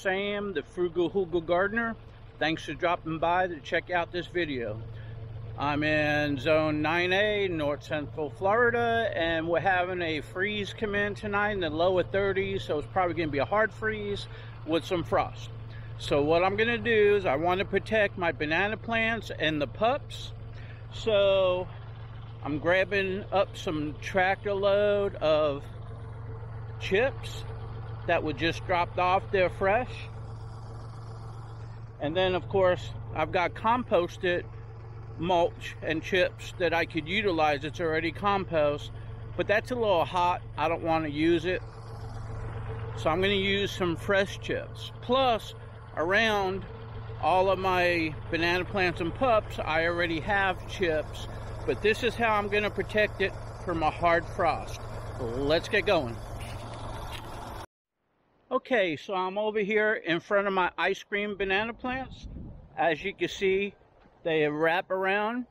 Sam, the Frugal Hugel Gardener. Thanks for dropping by to check out this video. I'm in Zone 9A, North Central Florida, and we're having a freeze come in tonight in the lower 30s, so it's probably going to be a hard freeze with some frost. So what I'm going to do is I want to protect my banana plants and the pups. So I'm grabbing up some tractor load of chips that were just dropped off there fresh. And then of course I've got composted mulch and chips that I could utilize. It's already compost, but that's a little hot. I don't want to use it. So I'm going to use some fresh chips. Plus, around all of my banana plants and pups, I already have chips, but this is how I'm going to protect it from a hard frost. Let's get going. Okay, so I'm over here in front of my ice cream banana plants. As you can see, they wrap around.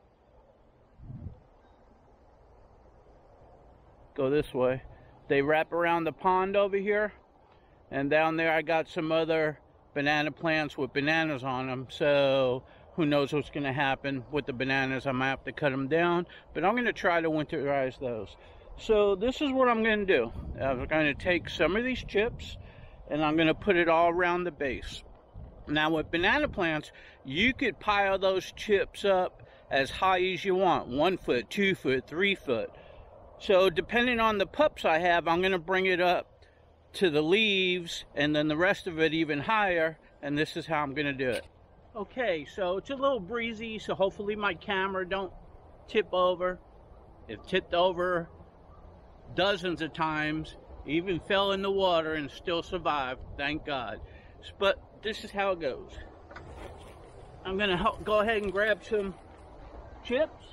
Go this way. They wrap around the pond over here. And down there I got some other banana plants with bananas on them. So who knows what's going to happen with the bananas. I might have to cut them down. But I'm going to try to winterize those. So this is what I'm going to do. I'm going to take some of these chips and I'm going to put it all around the base. Now with banana plants, you could pile those chips up as high as you want. 1 foot, 2 foot, 3 foot. So depending on the pups I have, I'm going to bring it up to the leaves and then the rest of it even higher. And this is how I'm going to do it. Okay, so it's a little breezy, so hopefully my camera don't tip over. It tipped over dozens of times. Even fell in the water and still survived, thank God. But this is how it goes. I'm gonna go ahead and grab some chips.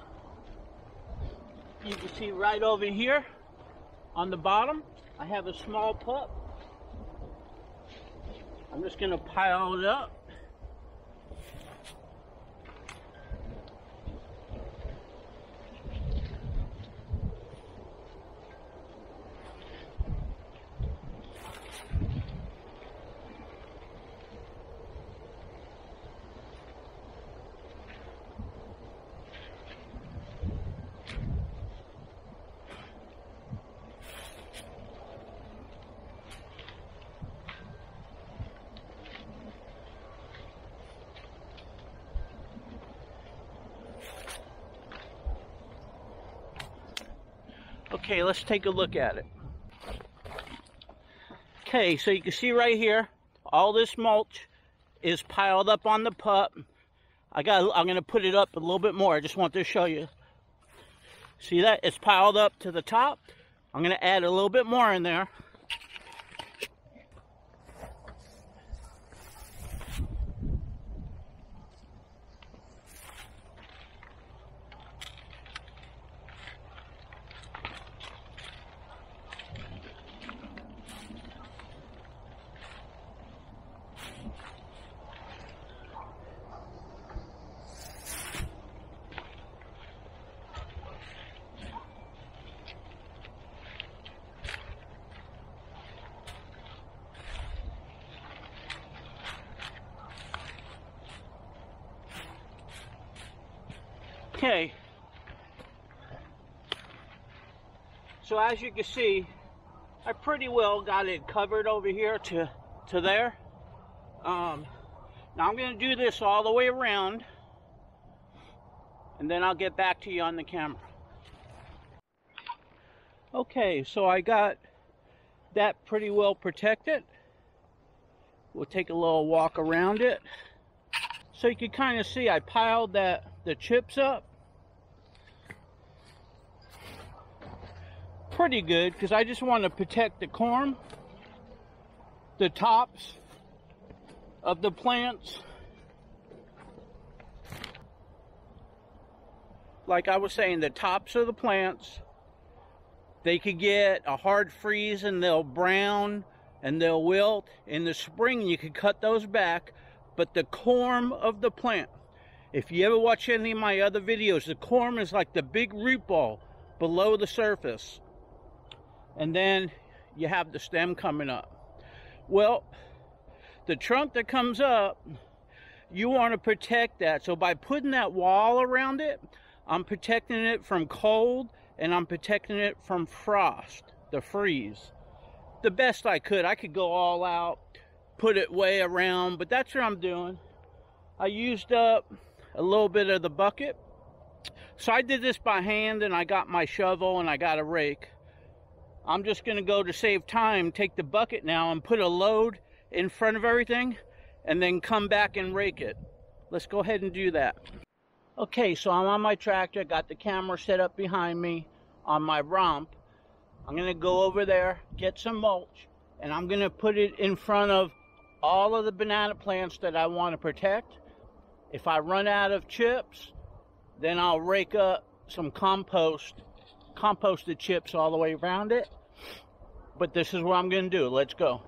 You can see right over here on the bottom, I have a small pup. I'm just gonna pile it up. Okay, let's take a look at it. Okay, so you can see right here, all this mulch is piled up on the pup. I'm gonna put it up a little bit more. I just want to show you. See that? It's piled up to the top. I'm gonna add a little bit more in there. Okay, so as you can see, I pretty well got it covered over here to there. Now I'm going to do this all the way around, and then I'll get back to you on the camera. Okay, so I got that pretty well protected. We'll take a little walk around it. So you can kind of see I piled the chips up pretty good because I just want to protect the corm, the tops of the plants. Like I was saying, the tops of the plants, they could get a hard freeze and they'll brown and they'll wilt. In the spring you could cut those back, but the corm of the plant, if you ever watch any of my other videos, the corm is like the big root ball below the surface. And then you have the stem coming up. Well, The trunk that comes up, you want to protect that. So by putting that wall around it, I'm protecting it from cold and I'm protecting it from frost, the freeze. The best I could. I could go all out, put it way around, but that's what I'm doing. I used up a little bit of the bucket. So I did this by hand, and I got my shovel and I got a rake. I'm just going to go, to save time, take the bucket now and put a load in front of everything and then come back and rake it. Let's go ahead and do that. Okay, so I'm on my tractor, got the camera set up behind me on my romp. I'm going to go over there, get some mulch, and I'm going to put it in front of all of the banana plants that I want to protect. If I run out of chips, then I'll rake up some composted chips all the way around it. But this is what I'm going to do. Let's go.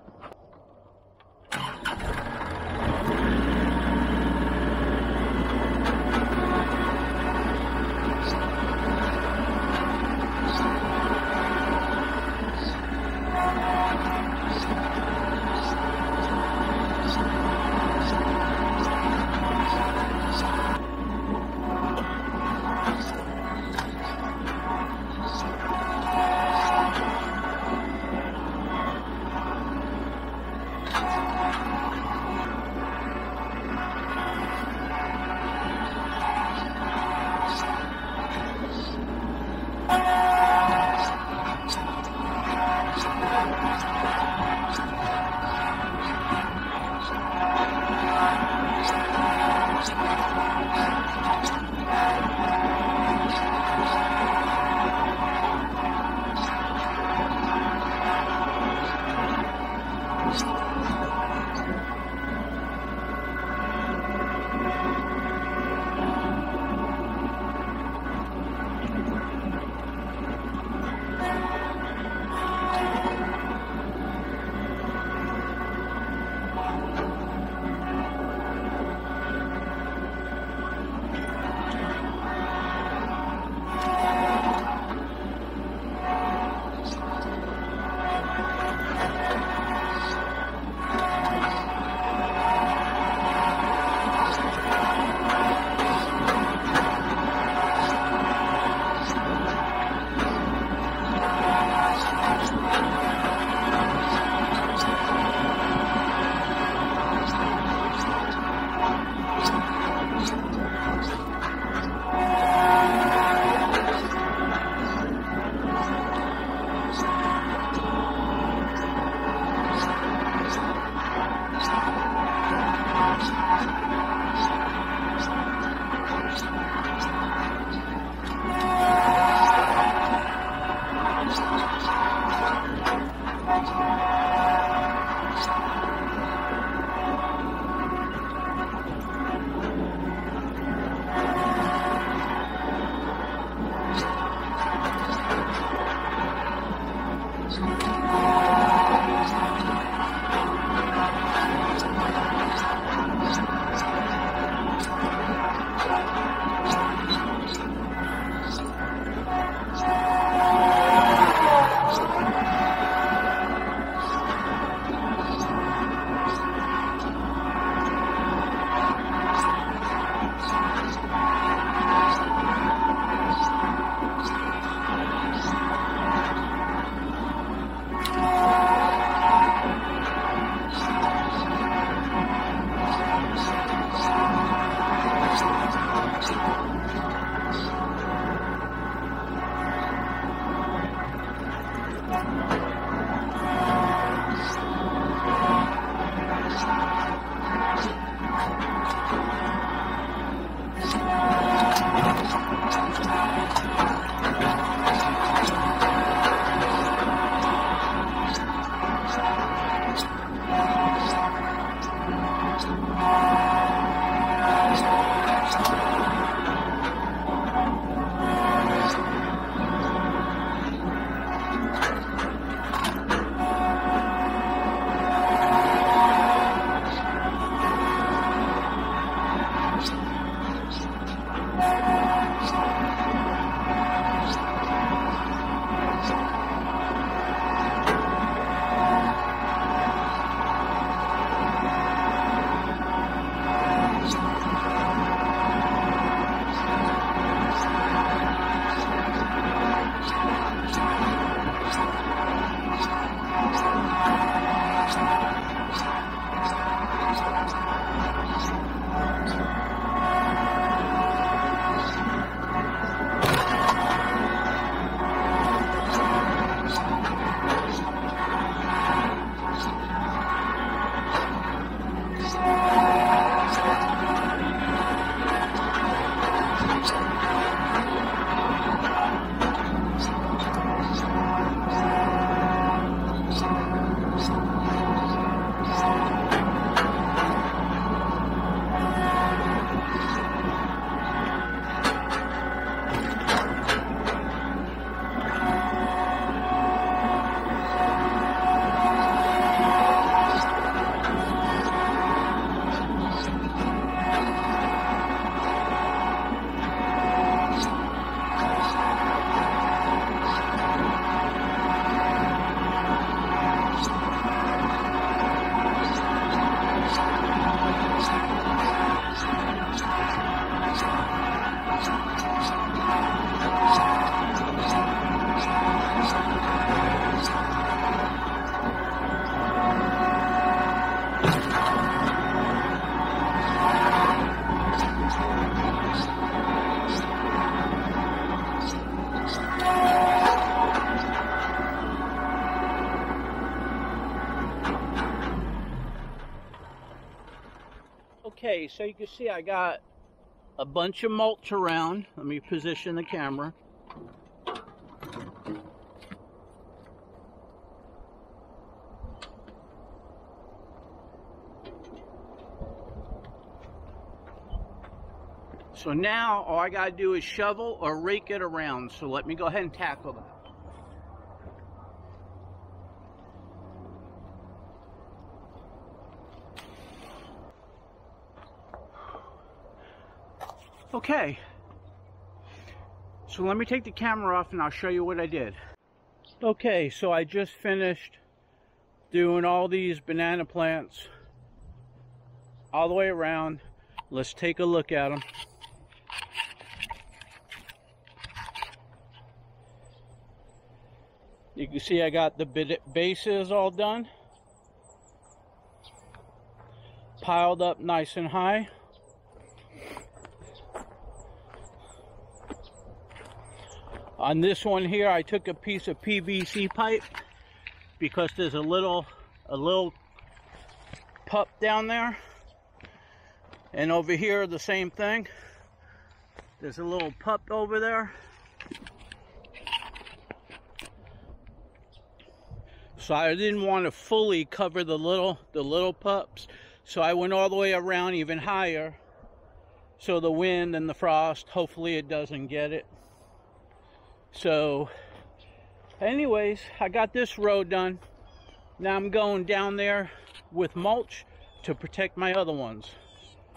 Okay, so you can see I got a bunch of mulch around. Let me position the camera. So now all I gotta do is shovel or rake it around. So let me go ahead and tackle that. Okay, so let me take the camera off and I'll show you what I did. Okay, so I just finished doing all these banana plants all the way around. Let's take a look at them. You can see I got the bases all done, piled up nice and high. On this one here, I took a piece of PVC pipe because there's a little pup down there. And over here, the same thing. There's a little pup over there. So I didn't want to fully cover the little pups. So I went all the way around even higher. So the wind and the frost, hopefully it doesn't get it. So anyways, I got this row done. Now I'm going down there with mulch to protect my other ones.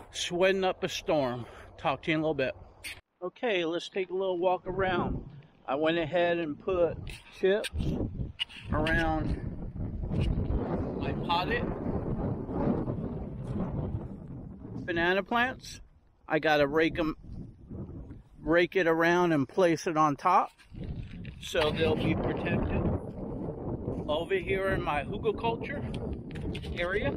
Sweating up a storm. Talk to you in a little bit. Okay, let's take a little walk around. I went ahead and put chips around my potted banana plants. I gotta rake it around and place it on top so they'll be protected. Over here in my Hugel culture area,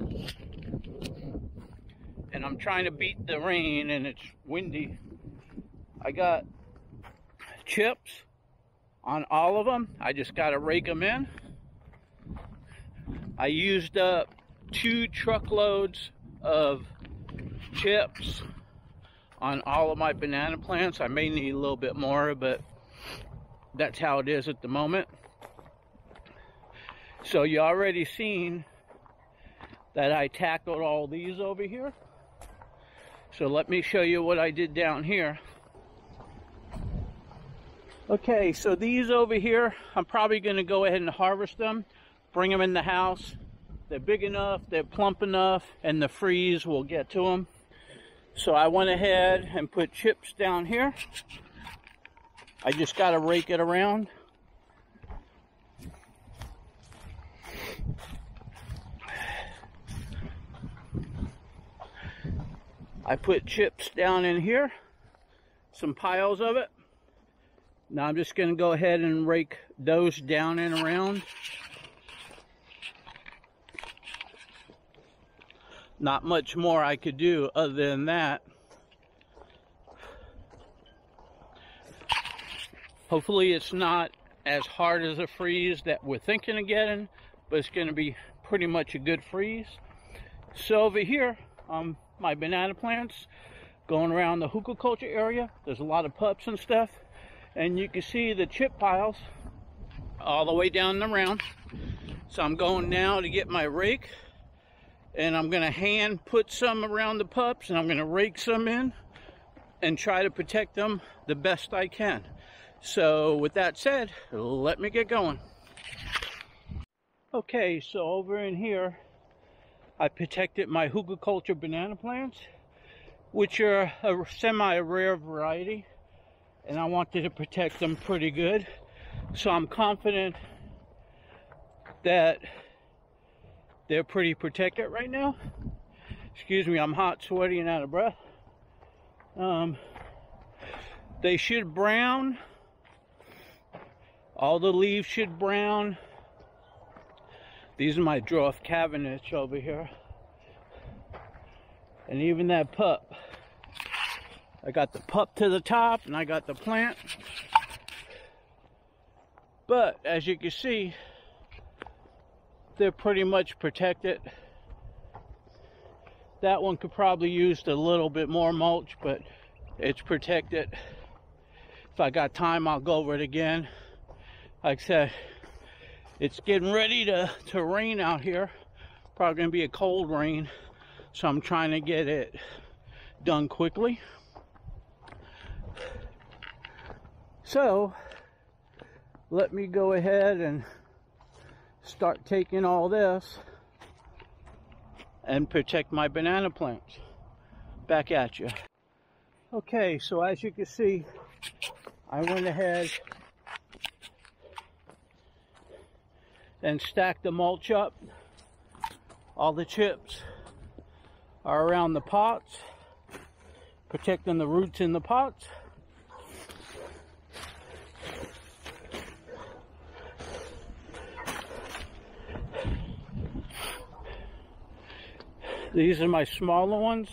and I'm trying to beat the rain and it's windy. I got chips on all of them. I just got to rake them in. I used up 2 truckloads of chips on all of my banana plants. I may need a little bit more, but that's how it is at the moment. So you already seen that I tackled all these over here. So let me show you what I did down here. Okay, so these over here, I'm probably going to go ahead and harvest them, bring them in the house. They're big enough, they're plump enough, and the freeze will get to them. So I went ahead and put chips down here. I just got to rake it around. I put chips down in here, some piles of it. Now I'm just going to go ahead and rake those down and around. Not much more I could do other than that. Hopefully it's not as hard as a freeze that we're thinking of getting, but it's going to be pretty much a good freeze. So over here, my banana plants going around the Hugel culture area, there's a lot of pups and stuff, and you can see the chip piles all the way down and around. So I'm going now to get my rake, and I'm going to hand put some around the pups, and I'm going to rake some in and try to protect them the best I can. So with that said, let me get going. Okay, so over in here I protected my Hugel culture banana plants, which are a semi-rare variety, and I wanted to protect them pretty good. So I'm confident that they're pretty protected right now. Excuse me, I'm hot, sweaty, and out of breath. They should brown All the leaves should brown. These are my dwarf cabinets over here. And even that pup. I got the pup to the top and I got the plant. But as you can see, they're pretty much protected. That one could probably use a little bit more mulch, but it's protected. If I got time, I'll go over it again. Like I said, it's getting ready to rain out here. Probably gonna be a cold rain, so I'm trying to get it done quickly. So let me go ahead and start taking all this and protect my banana plants. Back at you. Okay, so as you can see, I went ahead and stacked the mulch up. All the chips are around the pots, protecting the roots in the pots. These are my smaller ones.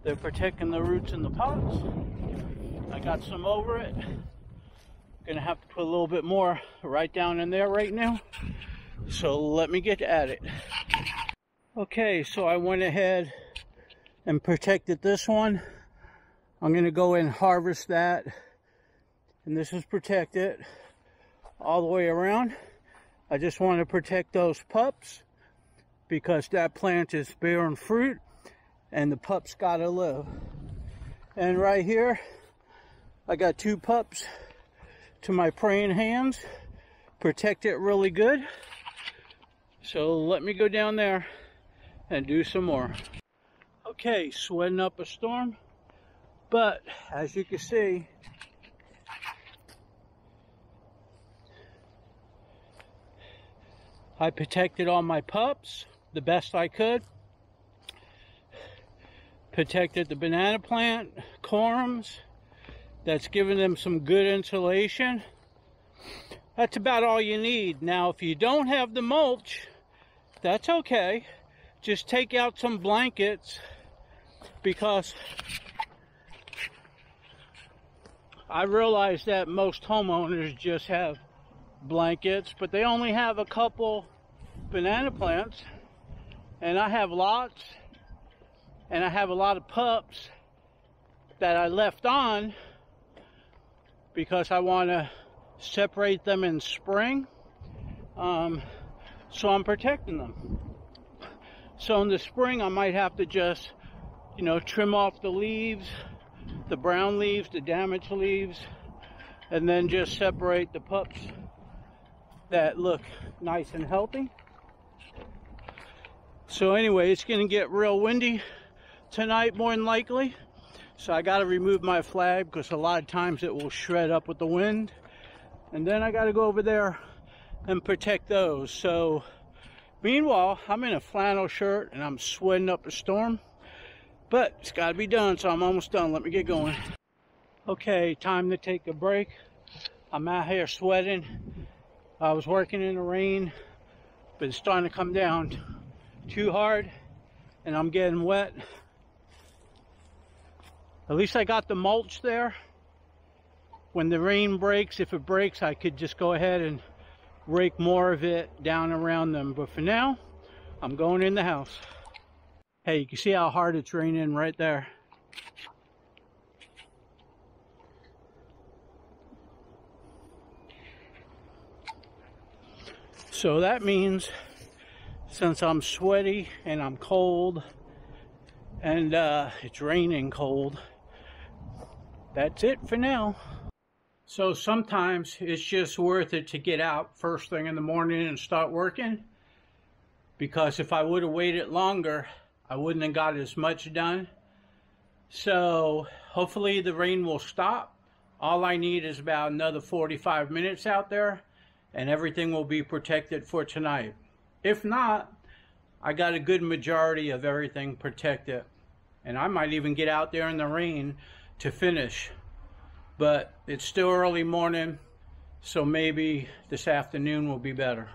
They're protecting the roots in the pots. I got some over it. Gonna have to put a little bit more right down in there right now. So let me get at it. Okay, so I went ahead and protected this one. I'm gonna go and harvest that. And this is protected all the way around. I just want to protect those pups because that plant is bearing fruit and the pups gotta live. And right here, I got 2 pups to my praying hands. Protect it really good. So let me go down there and do some more. Okay, sweating up a storm. But as you can see, I protected all my pups the best I could. Protected the banana plant, corms. That's giving them some good insulation. That's about all you need. Now, if you don't have the mulch, that's okay. Just take out some blankets, because I realize that most homeowners just have blankets, but they only have a couple banana plants, and I have lots, and I have a lot of pups that I left on because I want to separate them in spring, so I'm protecting them. So in the spring I might have to just, trim off the leaves, the brown leaves, the damaged leaves, and then just separate the pups that look nice and healthy. So anyway, it's going to get real windy tonight, more than likely. So I got to remove my flag because a lot of times it will shred up with the wind. And then I got to go over there and protect those. So meanwhile, I'm in a flannel shirt and I'm sweating up a storm. But it's got to be done, so I'm almost done. Let me get going. Okay, time to take a break. I'm out here sweating. I was working in the rain, but it's starting to come down too hard and I'm getting wet. At least I got the mulch there. When the rain breaks, if it breaks, I could just go ahead and rake more of it down around them. But for now, I'm going in the house. Hey, you can see how hard it's raining right there. So that means, since I'm sweaty and I'm cold and it's raining cold, that's it for now. So sometimes it's just worth it to get out first thing in the morning and start working, because if I would have waited longer, I wouldn't have got as much done. So hopefully the rain will stop. All I need is about another 45 minutes out there and everything will be protected for tonight. If not, I got a good majority of everything protected, and I might even get out there in the rain to finish but it's still early morning, so maybe this afternoon will be better.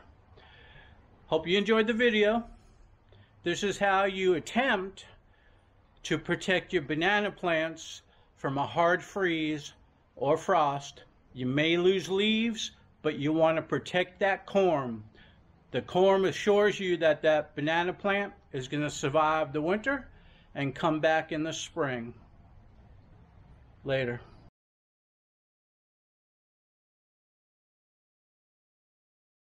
Hope you enjoyed the video. This is how you attempt to protect your banana plants from a hard freeze or frost. You may lose leaves, but you want to protect that corm. The corm assures you that that banana plant is going to survive the winter and come back in the spring. Later.